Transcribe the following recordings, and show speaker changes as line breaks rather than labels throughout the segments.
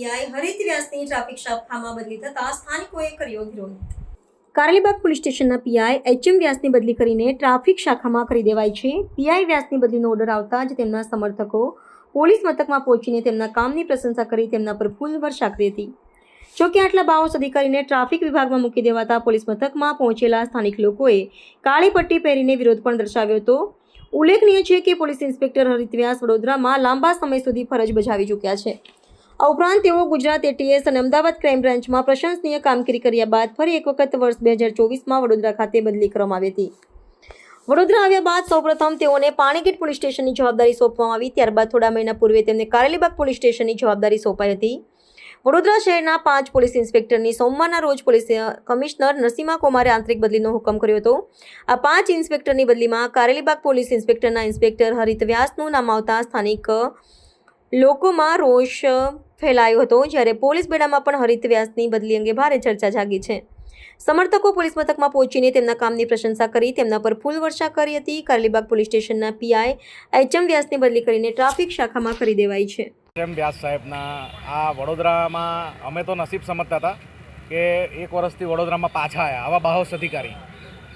PI હરિત વ્યાસની traffic શાખામાં બદલી થતા સ્થાનિકોએ કર્યો વિરોધ। કારેલીબાગ પોલીસ સ્ટેશનના પીઆઈ એચએમ વ્યાસની બદલી કરીને ટ્રાફિક શાખામાં કરી દેવાઈ છે। પીઆઈ વ્યાસની બદલીનો ઓર્ડર આવતા જ તેમના સમર્થકો પોલીસ મથકમાં પહોંચીને તેમના કામની પ્રશંસા કરી તેમના પર ફૂલ વર્ષા કરી હતી। જોકે આટલા બાહોશ અધિકારીને ટ્રાફિક વિભાગમાં મૂકી દેવાતા પોલીસ મથકમાં પહોંચેલા સ્થાનિક લોકોએ કાળી પટ્ટી પહેરીને વિરોધ પણ દર્શાવ્યો હતો। ઉલ્લેખનીય છે કે પોલીસ ઇન્સ્પેક્ટર હરિત વ્યાસ વડોદરામાં લાંબા સમય સુધી ફરજ બજાવી ચૂક્યા છે। આ ઉપરાંત તેઓ ગુજરાત એટીએસ અને અમદાવાદ ક્રાઇમ બ્રાન્ચમાં પ્રશંસનીય કામગીરી કર્યા બાદ ફરી એક વખત વર્ષ 2024માં વડોદરા ખાતે બદલી કરવામાં આવી હતી। વડોદરા આવ્યા બાદ સૌપ્રથમ તેઓને પાણીગેટ પોલીસ સ્ટેશનની જવાબદારી સોંપવામાં આવી, ત્યારબાદ થોડા મહિના પૂર્વે તેમને કારેલીબાગ પોલીસ સ્ટેશનની જવાબદારી સોંપાઈ હતી। વડોદરા શહેરના 5 પોલીસ ઇન્સ્પેક્ટરની સોમવારના રોજ પોલીસ કમિશનર નરસિમ્હા કુમારે આંતરિક બદલીનો હુકમ કર્યો હતો। આ 5 ઇન્સ્પેક્ટરની બદલીમાં કારેલીબાગ પોલીસ ઇન્સ્પેક્ટરના ઇન્સ્પેક્ટર હરિત વ્યાસનું નામ આવતા સ્થાનિક લોકોમાં રોષ ફેલાયો હતો, જ્યારે પોલીસ બેડામાં પણ હરિત વ્યાસની બદલી અંગે ભારે ચર્ચા જાગી છે। સમર્થકો પોલીસ મથકમાં પહોંચીને તેમના કામની પ્રશંસા કરી તેમના પર ફૂલ વર્ષા કરી હતી। કારેલીબાગ પોલીસ સ્ટેશનના પીઆઈ એચએમ વ્યાસની બદલી કરીને ટ્રાફિક શાખામાં કરી દેવાઈ છે।
એમ વ્યાસ સાહેબના આ વડોદરામાં અમે તો નસીબ સમજતા હતા કે એક વર્ષથી વડોદરામાં પાછા આવ્યા આવા બાહોશ અધિકારી।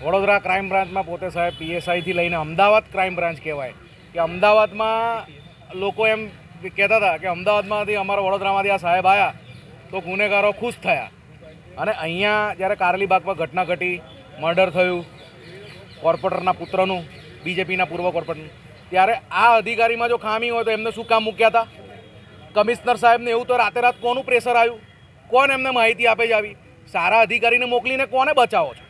વડોદરા ક્રાઇમ બ્રાન્ચમાં પોતે સાહેબ પીએસઆઈથી લઈને અમદાવાદ ક્રાઇમ બ્રાન્ચ કહેવાય કે અમદાવાદમાં લોકો એમ કહેતા હતા કે અમદાવાદમાંથી અમારા વડોદરામાંથી આ સાહેબ આવ્યા તો ગુનેગારો ખુશ થયા, અને અહીંયા જ્યારે કારેલીબાગમાં ઘટના ઘટી, મર્ડર થયું કોર્પોરેટરના પુત્રનું, બીજેપીના પૂર્વ કોર્પોરેટરનું, ત્યારે આ અધિકારીમાં જો ખામી હોય તો એમને શું કામ મૂક્યા હતા? કમિશનર સાહેબને એવું તો રાતે રાત કોનું પ્રેશર આવ્યું? કોણ એમને માહિતી આપે છે આવી? સારા અધિકારીને મોકલીને કોને બચાવો છો?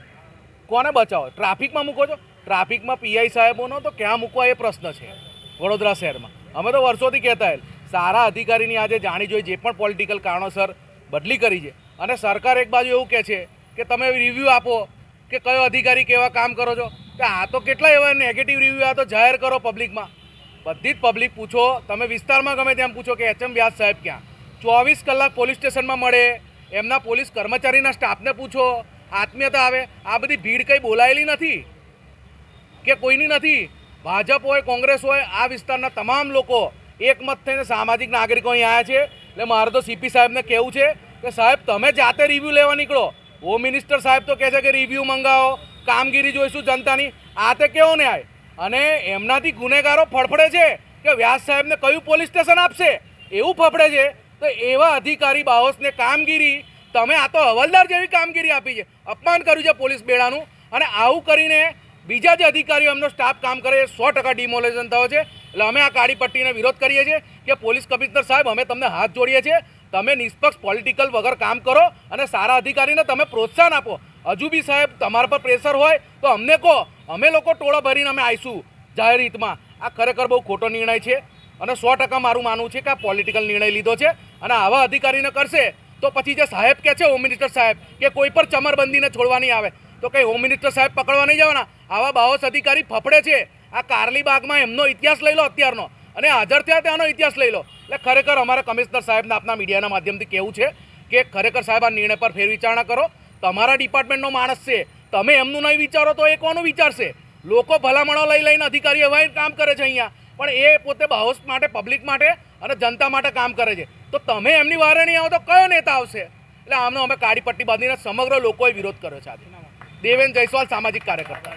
કોને બચાવો? ટ્રાફિકમાં મૂકો છો? ટ્રાફિકમાં પીઆઈ સાહેબોનો તો ક્યાં મૂકવા એ પ્રશ્ન છે વડોદરા શહેરમાં। અમે તો વર્ષોથી કહેતા સારા અધિકારીની આજે જાણી જોઈ જે પણ પોલિટિકલ કારણોસર બદલી કરી છે, અને સરકાર એક બાજુ એવું કહે છે કે તમે રિવ્યૂ આપો કે કયો અધિકારી કેવા કામ કરો છો, કે આ તો કેટલા એવા નેગેટિવ રિવ્યૂ આ તો જાહેર કરો પબ્લિકમાં। બધી જ પબ્લિક પૂછો, તમે વિસ્તારમાં ગમે તેમ પૂછો કે એચએમ વ્યાસ સાહેબ ક્યાં? 24 કલાક પોલીસ સ્ટેશનમાં મળે, એમના પોલીસ કર્મચારીના સ્ટાફને પૂછો, આત્મીયતા આવે। આ બધી ભીડ કંઈ બોલાયેલી નથી કે કોઈની નથી। ભાજપ હોય, કોંગ્રેસ હોય, આ વિસ્તારના તમામ લોકો એકમત થઈને સામાજિક નાગરિકો અહીં આવ્યા છે। એટલે મારે તો સીપી સાહેબને કહેવું છે કે સાહેબ તમે જાતે રિવ્યૂ લેવા નીકળો। હોમ મિનિસ્ટર સાહેબ તો કહે છે કે રિવ્યૂ મંગાવો, કામગીરી જોઈશું જનતાની। આ તે કેવો ન્યાય? અને એમનાથી ગુનેગારો ફફડે છે કે વ્યાસ સાહેબને કયું પોલીસ સ્ટેશન આપશે એવું ફફડે છે। તો એવા અધિકારી બાહોશને કામગીરી તમે આ તો હવલદાર જેવી કામગીરી આપી છે, અપમાન કર્યું છે પોલીસ બેડાનું। અને આવું કરીને બીજા જે અધિકારીઓ એમનો સ્ટાફ કામ કરે 100% ડિમોલેશન થયો છે। એટલે અમે આ કાળી પટ્ટીને વિરોધ કરીએ છીએ કે પોલીસ કમિશનર સાહેબ અમે તમને હાથ જોડીએ છીએ, તમે નિષ્પક્ષ પોલિટિકલ વગર કામ કરો અને સારા અધિકારીને તમે પ્રોત્સાહન આપો। હજુ બી સાહેબ તમારા પર પ્રેશર હોય તો અમને કહો, અમે લોકો ટોળા ભરીને અમે આવીશું જાહેર હિતમાં। આ ખરેખર બહુ ખોટો નિર્ણય છે, અને 100% મારું માનવું છે કે આ પોલિટિકલ નિર્ણય લીધો છે, અને આવા અધિકારીને કરશે તો પછી જે સાહેબ કહે છે હોમ મિનિસ્ટર સાહેબ કે કોઈ પર ચમરબંધીને છોડવા નહીં આવે, તો કંઈ હોમ મિનિસ્ટર સાહેબ પકડવા નહીં જવાના। આવા બાહોશ અધિકારી ફફડે છે। આ કારેલીબાગમાં એમનો ઇતિહાસ લઈ લો અત્યારનો, અને હાજર થયા ત્યાંનો ઇતિહાસ લઈ લો। એટલે ખરેખર અમારા કમિશનર સાહેબને આપના મીડિયાના માધ્યમથી કહેવું છે કે ખરેખર સાહેબ આ નિર્ણય પર ફેરવિચારણા કરો। તમારા ડિપાર્ટમેન્ટનો માણસ છે, તમે એમનું નહીં વિચારો તો એ કોનું વિચારશે? લોકો ભલામણો લઈ લઈને અધિકારી એવા કામ કરે છે અહીંયા, પણ એ પોતે બાહોશ માટે, પબ્લિક માટે અને જનતા માટે કામ કરે છે। તો તમે એમની વારે નહીં આવો તો કયો નેતા આવશે? એટલે આમનો અમે કાળી પટ્ટી બાંધીને સમગ્ર લોકોએ વિરોધ કર્યો છે। આજે દેવેન જયસ્વાલ, સામાજિક કાર્યકર્તા।